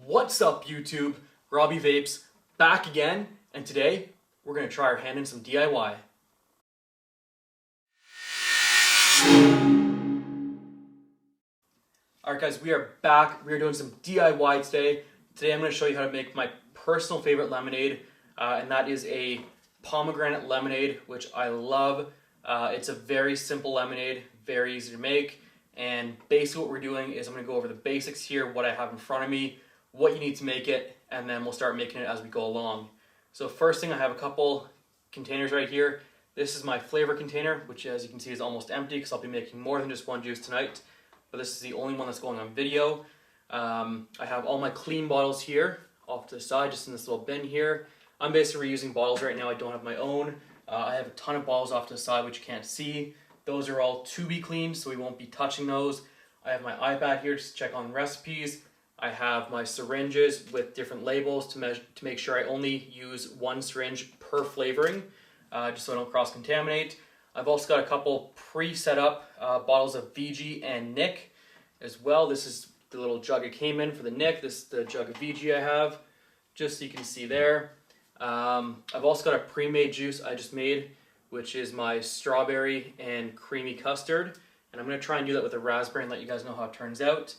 What's up YouTube? Robbie Vapes back again, and today we're going to try our hand in some DIY. Alright guys, we are back. We are doing some DIY today. Today I'm going to show you how to make my personal favorite lemonade, and that is a pomegranate lemonade, which I love. It's a very simple lemonade, very easy to make, and basically what we're doing is I'm going to go over the basics here, what I have in front of me, what you need to make it, and then we'll start making it as we go along. So first thing, I have a couple containers right here. This is my flavor container, which as you can see is almost empty because I'll be making more than just one juice tonight, but this is the only one that's going on video. I have all my clean bottles here off to the side, just in this little bin here. I'm basically reusing bottles right now. I don't have my own. I have a ton of bottles off to the side which you can't see. Those are all to be cleaned, so we won't be touching those. I have my iPad here to check on recipes. I have my syringes with different labels to make sure I only use one syringe per flavoring, just so I don't cross-contaminate. I've also got a couple pre-set up bottles of VG and Nic as well. This is the little jug it came in for the Nic. This is the jug of VG I have, just so you can see there. I've also got a pre-made juice I just made, which is my strawberry and creamy custard. And I'm going to try and do that with a raspberry and let you guys know how it turns out.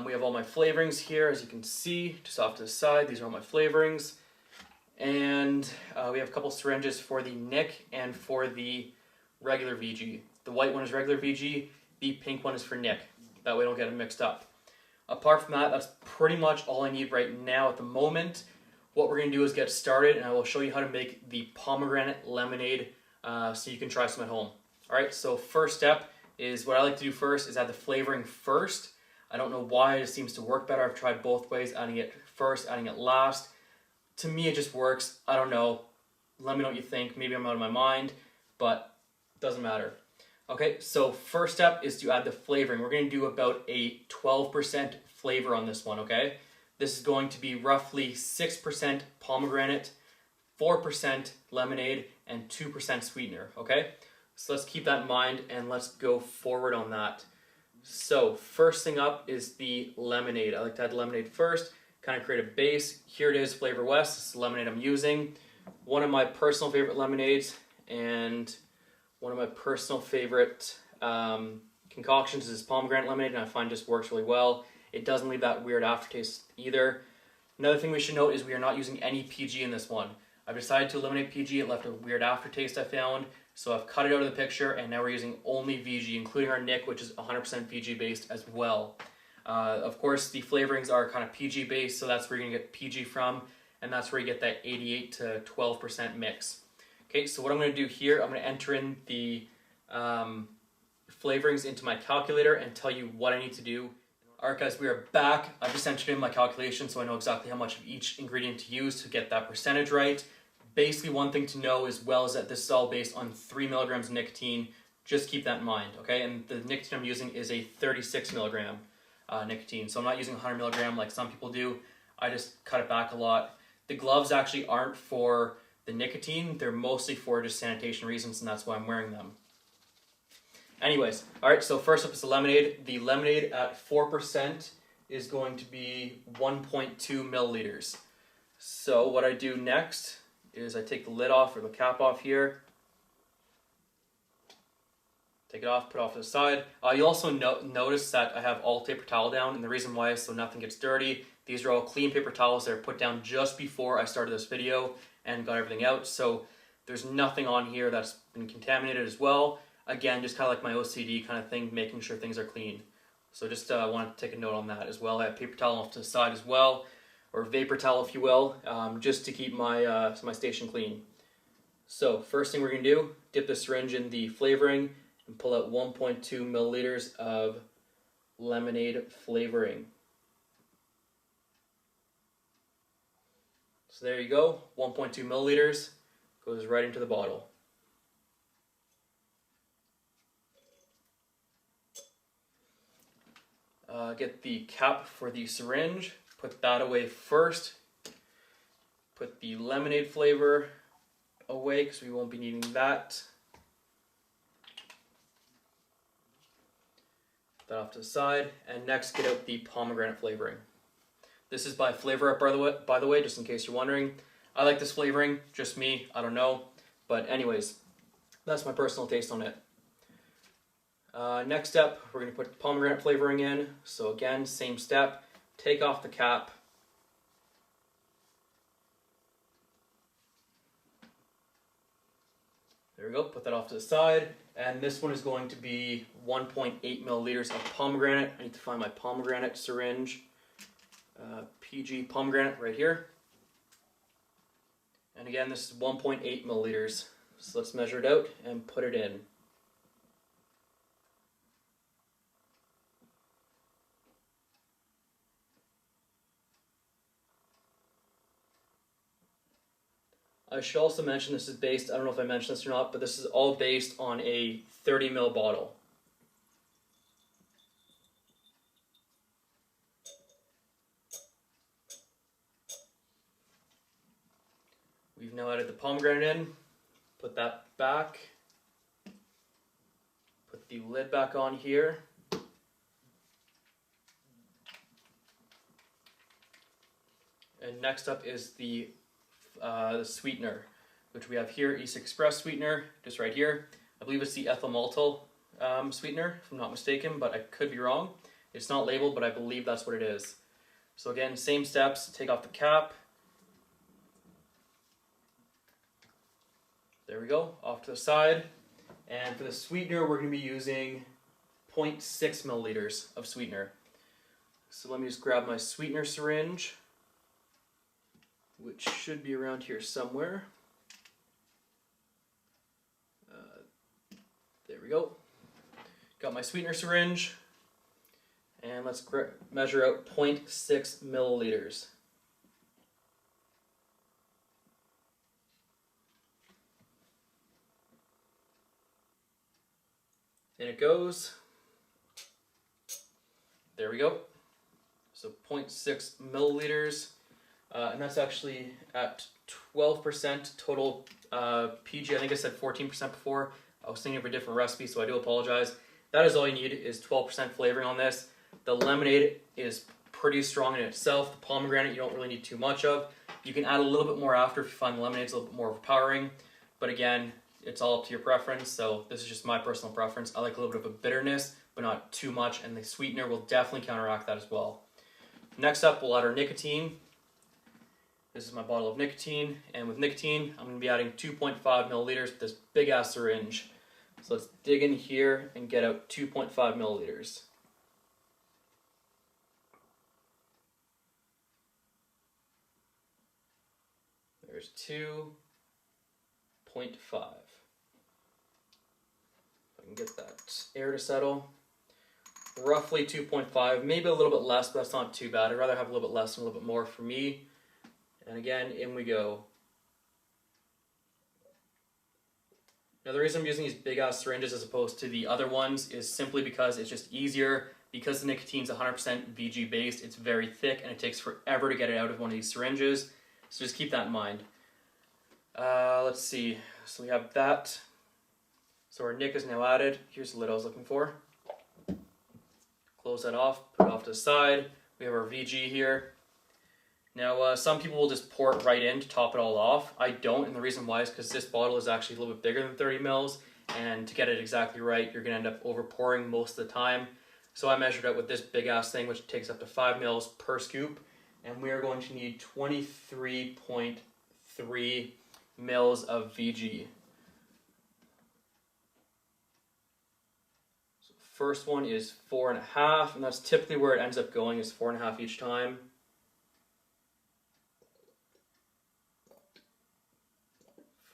We have all my flavorings here, as you can see, just off to the side. These are all my flavorings. And we have a couple syringes for the Nic and for the regular VG. The white one is regular VG, the pink one is for Nic. That way I don't get them mixed up. Apart from that, that's pretty much all I need right now at the moment. What we're going to do is get started, and I will show you how to make the pomegranate lemonade so you can try some at home. Alright, so first step is what I like to do first is add the flavoring first. I don't know why, it just seems to work better. I've tried both ways, adding it first, adding it last. To me it just works. I don't know. Let me know what you think. Maybe I'm out of my mind, but it doesn't matter. Okay, so first step is to add the flavoring. We're going to do about a 12% flavor on this one, okay? This is going to be roughly 6% pomegranate, 4% lemonade, and 2% sweetener, okay? So let's keep that in mind and let's go forward on that. So first thing up is the lemonade. I like to add lemonade first, kind of create a base. Here it is, Flavor West. This is the lemonade I'm using. One of my personal favorite lemonades and one of my personal favorite concoctions is pomegranate lemonade, and I find just works really well. It doesn't leave that weird aftertaste either. Another thing we should note is we are not using any PG in this one. I've decided to eliminate PG. It left a weird aftertaste I found, so I've cut it out of the picture, and now we're using only VG, including our Nic, which is 100% VG based as well. Of course, the flavorings are kind of PG based, so that's where you're going to get PG from, and that's where you get that 88 to 12% mix. Okay, so what I'm going to do here, I'm going to enter in the flavorings into my calculator and tell you what I need to do. Alright guys, we are back. I just entered in my calculation so I know exactly how much of each ingredient to use to get that percentage right. Basically, one thing to know as well is that this is all based on 3 milligrams of nicotine. Just keep that in mind, okay? And the nicotine I'm using is a 36 milligram nicotine. So I'm not using 100 milligram like some people do. I just cut it back a lot. The gloves actually aren't for the nicotine. They're mostly for just sanitation reasons, and that's why I'm wearing them. Anyways, alright, so first up is the lemonade. The lemonade at 4% is going to be 1.2 milliliters. So what I do next is I take the lid off, or the cap off here. Take it off, put it off to the side. You'll also notice that I have all paper towel down, and the reason why is so nothing gets dirty. These are all clean paper towels that are put down just before I started this video and got everything out. So there's nothing on here that's been contaminated as well. Again, just kind of like my OCD kind of thing, making sure things are clean. So just want to take a note on that as well. I have paper towel off to the side as well, or vapor towel if you will, just to keep my, my station clean. So first thing we're going to do, dip the syringe in the flavoring and pull out 1.2 milliliters of lemonade flavoring. So there you go, 1.2 milliliters goes right into the bottle. Get the cap for the syringe, put that away first, put the lemonade flavor away because we won't be needing that. Put that off to the side, and next get out the pomegranate flavoring. This is by Flavor Up, by the way, just in case you're wondering. I like this flavoring, just me, I don't know. But anyways, that's my personal taste on it. Next step, we're going to put pomegranate flavoring in. So again, same step. Take off the cap. There we go, put that off to the side. And this one is going to be 1.8 milliliters of pomegranate. I need to find my pomegranate syringe. PG pomegranate right here. And again, this is 1.8 milliliters. So let's measure it out and put it in. I should also mention this is based, I don't know if I mentioned this or not, but this is all based on a 30 ml bottle. We've now added the pomegranate in, put that back, put the lid back on here. And next up is the sweetener, which we have here, East Express sweetener, just right here. I believe it's the ethyl maltol sweetener, if I'm not mistaken, but I could be wrong. It's not labeled, but I believe that's what it is. So again, same steps, take off the cap. There we go, off to the side. And for the sweetener, we're going to be using 0.6 milliliters of sweetener. So let me just grab my sweetener syringe, which should be around here somewhere. There we go. Got my sweetener syringe, and let's measure out 0.6 milliliters. And it goes. There we go. So 0.6 milliliters. And that's actually at 12% total PG. I think I said 14% before. I was thinking of a different recipe, so I do apologize. That is all you need, is 12% flavoring on this. The lemonade is pretty strong in itself. The pomegranate you don't really need too much of. You can add a little bit more after if you find the lemonade's a little bit more overpowering. But again, it's all up to your preference, so this is just my personal preference. I like a little bit of a bitterness, but not too much, and the sweetener will definitely counteract that as well. Next up, we'll add our nicotine. This is my bottle of nicotine, and with nicotine, I'm going to be adding 2.5 milliliters with this big ass syringe. So let's dig in here and get out 2.5 milliliters. There's 2.5. If I can get that air to settle. Roughly 2.5, maybe a little bit less, but that's not too bad. I'd rather have a little bit less and a little bit more for me. And again, in we go. Now the reason I'm using these big ass syringes as opposed to the other ones is simply because it's just easier. Because the nicotine's 100% VG based, it's very thick and it takes forever to get it out of one of these syringes. So just keep that in mind. Let's see, so we have that. So our nic is now added. Here's the lid I was looking for. Close that off, put it off to the side. We have our VG here. Now, some people will just pour it right in to top it all off. I don't, and the reason why is because this bottle is actually a little bit bigger than 30 mils, and to get it exactly right, you're going to end up over pouring most of the time. So I measured out with this big ass thing, which takes up to 5 mils per scoop, and we are going to need 23.3 mils of VG. So first one is 4.5, and that's typically where it ends up going, is 4.5 each time.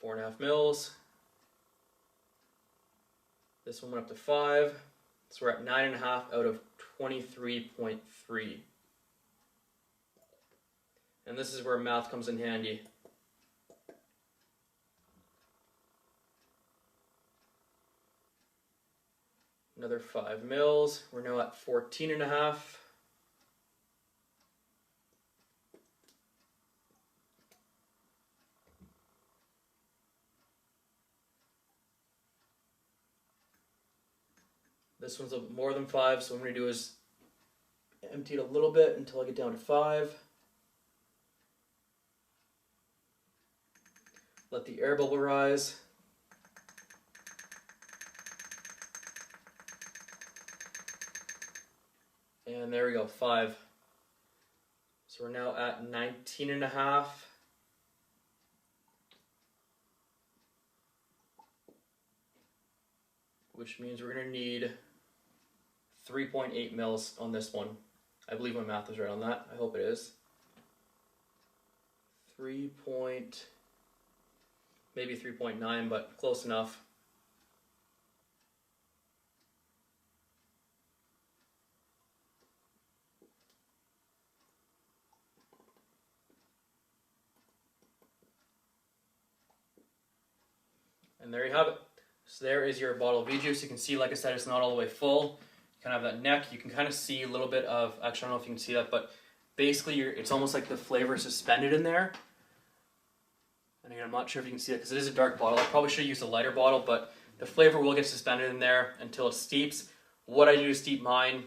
4.5 mils. This one went up to 5. So we're at 9.5 out of 23.3. And this is where math comes in handy. Another 5 mils. We're now at 14.5. This one's more than 5, so what I'm going to do is empty it a little bit until I get down to 5. Let the air bubble rise. And there we go, 5. So we're now at 19.5. Which means we're going to need 3.8 mils on this one. I believe my math is right on that. I hope it is. Maybe 3.9, but close enough. And there you have it. So there is your bottle of Ejuice. You can see, like I said, it's not all the way full. You kind of have that neck. You can kind of see a little bit of, actually I don't know if you can see that, but basically it's almost like the flavor is suspended in there. And again, I'm not sure if you can see it because it is a dark bottle. I probably should have used a lighter bottle, but the flavor will get suspended in there until it steeps. What I do to steep mine,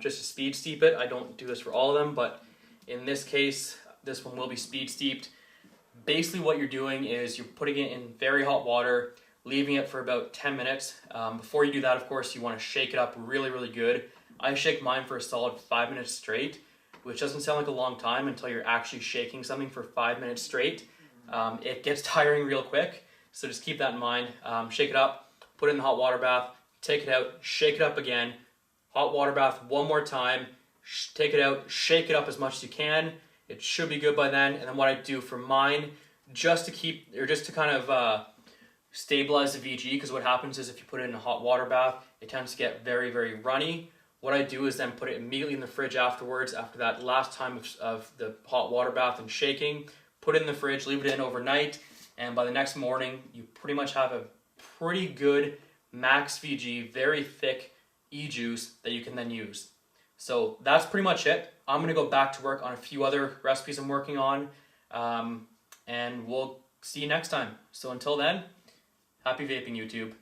just to speed steep it. I don't do this for all of them, but in this case, this one will be speed steeped. Basically what you're doing is you're putting it in very hot water, leaving it for about 10 minutes. Before you do that, of course, you want to shake it up really, really good. I shake mine for a solid 5 minutes straight, which doesn't sound like a long time until you're actually shaking something for 5 minutes straight. It gets tiring real quick, so just keep that in mind. Shake it up, put it in the hot water bath, take it out, shake it up again, hot water bath one more time, take it out, shake it up as much as you can. It should be good by then. And then what I do for mine, just to kind of stabilize the VG, because what happens is if you put it in a hot water bath, it tends to get very, very runny. What I do is then put it immediately in the fridge afterwards, after that last time of the hot water bath and shaking. Put it in the fridge, leave it in overnight, and by the next morning, you pretty much have a pretty good max VG, very thick Ejuice that you can then use. So that's pretty much it. I'm going to go back to work on a few other recipes I'm working on, and we'll see you next time. So until then, happy vaping, YouTube.